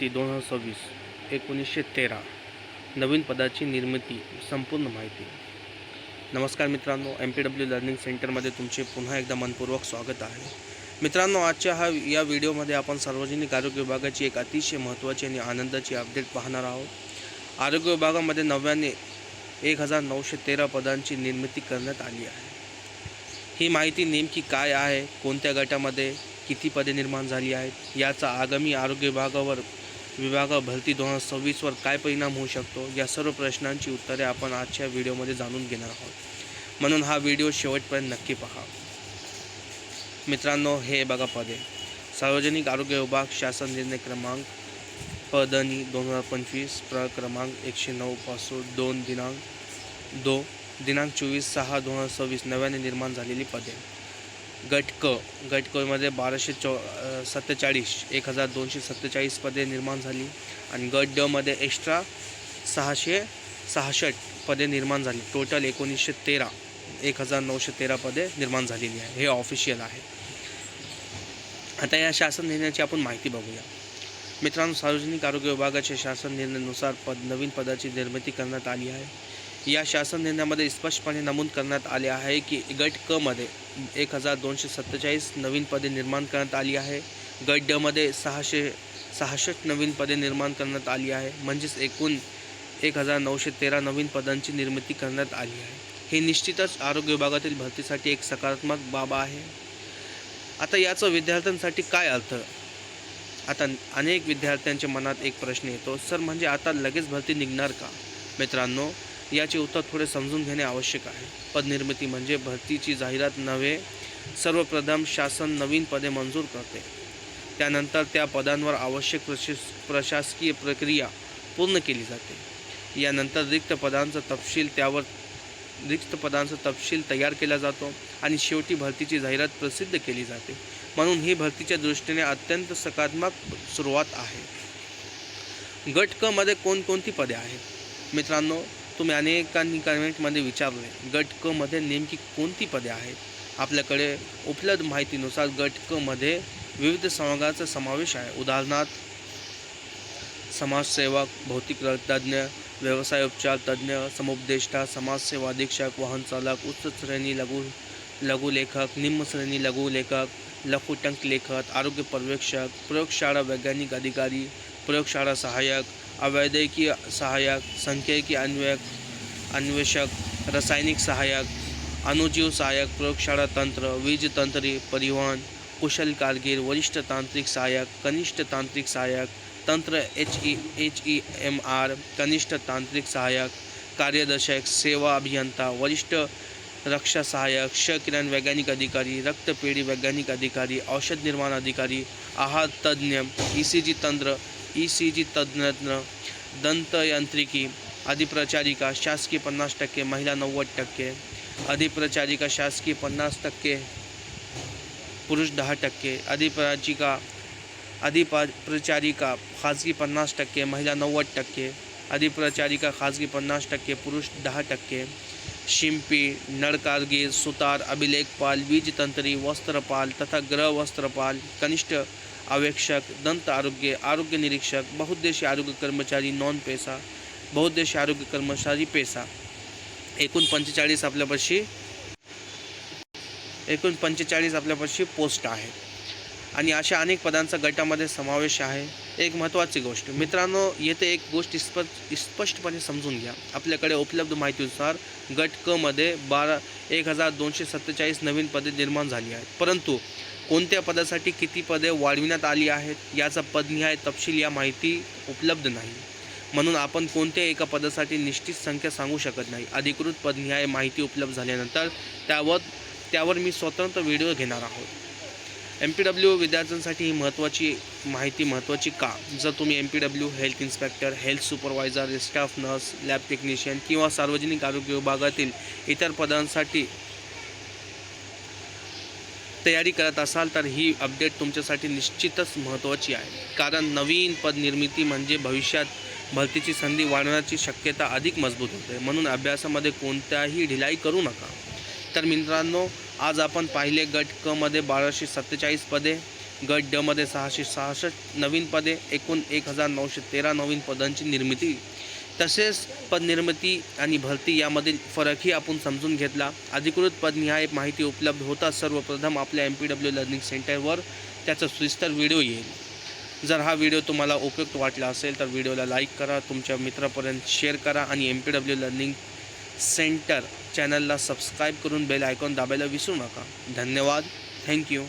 भरती 2026 1913 नवीन पदाची निर्मिती संपूर्ण माहिती। नमस्कार मित्रांनो, MPW लर्निंग सेंटरमध्ये तुमचे पुन्हा एकदा मनपूर्वक स्वागत आहे। मित्रांनो, आजच्या या व्हिडिओमध्ये आपण सार्वजनिक आरोग्य विभागाची एक अतिशय महत्त्वाची आणि आनंदाची अपडेट पाहणार आहोत। आरोग्य विभागामध्ये नव्याने 1913 पदांची निर्मिती करण्यात आली आहे। ही माहिती नेमकी काय आहे, कोणत्या गटामध्ये किती पदे निर्माण झाली आहेत, याचा आगामी आरोग्य विभाग भरती 2026 वर काय परिणाम होऊ शकतो, या सर्व प्रश्नांची उत्तरे आपण आजच्या व्हिडिओमध्ये जाणून घेणार आहोत। म्हणून हा व्हिडिओ शेवटपर्यंत नक्की पहा। मित्रांनो, हे बघा पदे: सार्वजनिक आरोग्य विभाग शासन निर्णय क्रमांक पदनी 2025 क्रमांक 109 पासून 2 दिनांक 24/6/2026 नव्याने निर्माण झालेली पदे। गट क मध्ये 1247 पदे निर्माण झाली आणि गट ड मध्ये एक्स्ट्रा 666 पदे निर्माण झाली। टोटल 1913 पदे निर्माण झालेली आहे। हे ऑफिशियल आहे। आता या शासन निर्णयाची आपण माहिती बघूया। मित्रांनो, सार्वजनिक आरोग्य विभागाच्या शासन निर्णयानुसार नवीन पदाची निर्मिती करण्यात आली आहे। या शासन निर्णयामध्ये स्पष्टपणे नमूद करण्यात आले आहे की गट क मध्ये 1247 नवीन पदे निर्माण करण्यात आली आहे। गट ड मध्ये 666 नवीन पदे निर्माण करण्यात आली आहे। म्हणजेच एकूण 1913 नवीन पदांची निर्मिती करण्यात आली आहे। हे निश्चितच आरोग्य विभागातील भरतीसाठी एक सकारात्मक बाब आहे। आता याचा विद्यार्थ्यांसाठी काय अर्थ? आता अनेक विद्यार्थ्यांच्या मनात एक प्रश्न येतो, सर म्हणजे आता लगेच भरती निघणार का? मित्रांनो, याचे उत्तर थोडे समजून घेणे आवश्यक आहे। पदनिर्मिती म्हणजे भरतीची जाहिरात नव्हे। सर्वप्रथम शासन नवीन पदे मंजूर करते, त्यानंतर त्या पदांवर आवश्यक प्रशासकीय प्रक्रिया पूर्ण केली जाते। यानंतर रिक्त पदांचा तपशील तयार केला जातो आणि शेवटी भरतीची जाहिरात प्रसिद्ध केली जाते। म्हणून ही भरतीच्या दृष्टीने अत्यंत सकारात्मक सुरुवात आहे। गट क मध्ये कोणकोणती पदे आहेत? मित्रांनो, तुम्ही अनेकांनी कमेंटमध्ये विचारले, गट क मध्ये नेमकी कोणती पदे आहेत? आपल्याकडे उपलब्ध माहितीनुसार गट क मध्ये विविध संवर्गाचा समावेश आहे। उदाहरणार्थ समाजसेवक, भौतिक तज्ज्ञ, व्यवसाय उपचार तज्ज्ञ, समुपदेष्टा, समाजसेवा अधीक्षक, वाहन चालक, उच्च श्रेणी लघुलेखक, निम्न श्रेणी लघुलेखक, लघुटंक लेखक, आरोग्य पर्यवेक्षक, प्रयोगशाळा वैज्ञानिक अधिकारी, प्रयोगशाळा सहाय्यक, अवैद्यकीय सहाय्यक, सांख्यिकी अन्वेषक, रासायनिक सहाय्यक, अणुजीव सहाय्यक, प्रयोगशाळा तंत्र, वीज तंत्री, परिवहन, कुशल कारगीर, वरिष्ठ तांत्रिक सहाय्यक, कनिष्ठ तांत्रिक सहाय्यक, तंत्र HEMR, कनिष्ठ तांत्रिक सहाय्यक, कार्यदर्शक, सेवा अभियंता, वरिष्ठ रक्षा सहाय्यक, क्षकिरण वैज्ञानिक अधिकारी, रक्तपेढी वैज्ञानिक अधिकारी, औषध निर्माण अधिकारी, आहार तज्ज्ञ, ECG तज्ज्ञ, दंतयांत्रिकी, अधिप्रचारिका, शासकीय 50%, महिला 90%, अधिप्रचारिका शासकीय 50%, पुरुष 10%, अधिप्रचारिका खाजगी 50%, महिला 90%, अधिप्रचारिका खाजगी 50%, पुरुष 10%, शिंपी, नळकारगीर, सुतार, अभिलेखपाल, वीजतंत्री, वस्त्रपाल तथा गृह वस्त्रपाल, कनिष्ठ आवेक्षक, दंत आरोग्य निरीक्षक, बहुउद्देशीय आरोग्य कर्मचारी नॉन पेसा, बहुउद्देशीय आरोग्य कर्मचारी पेसा, एकूण 45 आपल्यापाशी पोस्ट आहेत आणि अशा अनेक पदांचा गटामध्ये समावेश आहे। एक महत्त्वाची गोष्ट मित्रांनो, येथे एक गोष्ट स्पष्टपणे समजून घ्या। आपल्याकडे उपलब्ध माहितीनुसार गट क मध्ये 1247 नवीन पदे निर्माण झाली आहेत, परंतु कोणत्या पदासाठी किती पदे वाढविण्यात आली आहेत याचा पदनिहाय तपशील या माहिती उपलब्ध नाही। म्हणून आपण कोणत्याही एका पदासाठी निश्चित संख्या सांगू शकत नाही। अधिकृत पदनिहाय माहिती उपलब्ध झाल्यानंतर त्यावर मी स्वतंत्र व्हिडिओ घेणार आहोत। MPW विद्यार्थ्यांसाठी ही महत्त्वाची का? जर तुम्ही MPW, health inspector, health supervisor, staff nurse, lab technician किंवा सार्वजनिक आरोग्य विभागातील इतर पदांसाठी तयारी करत असाल तर ही अपडेट तुमच्यासाठी निश्चितच महत्त्वाची आहे। कारण नवीन पद निर्मिती म्हणजे भविष्यात भरतीची संधी वाढवण्याची शक्यता अधिक मजबूत होते। म्हणून अभ्यासामध्ये कोणत्याही ढिलाई करू नका। तर मित्रांनो, आज आपण पाहिले गट क मध्ये 1247 पदे, गट ड मध्ये 666 नवीन पदे, एकूण 1913 नवीन पदांची निर्मिती. तसेच पदनिर्मिती आणि भरती यामधील फरकही आपण समजून घेतला. अधिकृत पदनिहाय माहिती उपलब्ध होताच सर्वप्रथम आपल्या MPW लर्निंग सेंटरवर त्याचा सविस्तर व्हिडिओ येईल. जर हा व्हिडिओ तुम्हाला उपयुक्त वाटला असेल तर व्हिडिओला लाईक करा, तुमच्या मित्रापर्यंत शेअर करा आणि MPW लर्निंग सेंटर चॅनलला सबस्क्राईब करून बेल आयकॉन दाबायला विसरू नका. धन्यवाद. थँक्यू.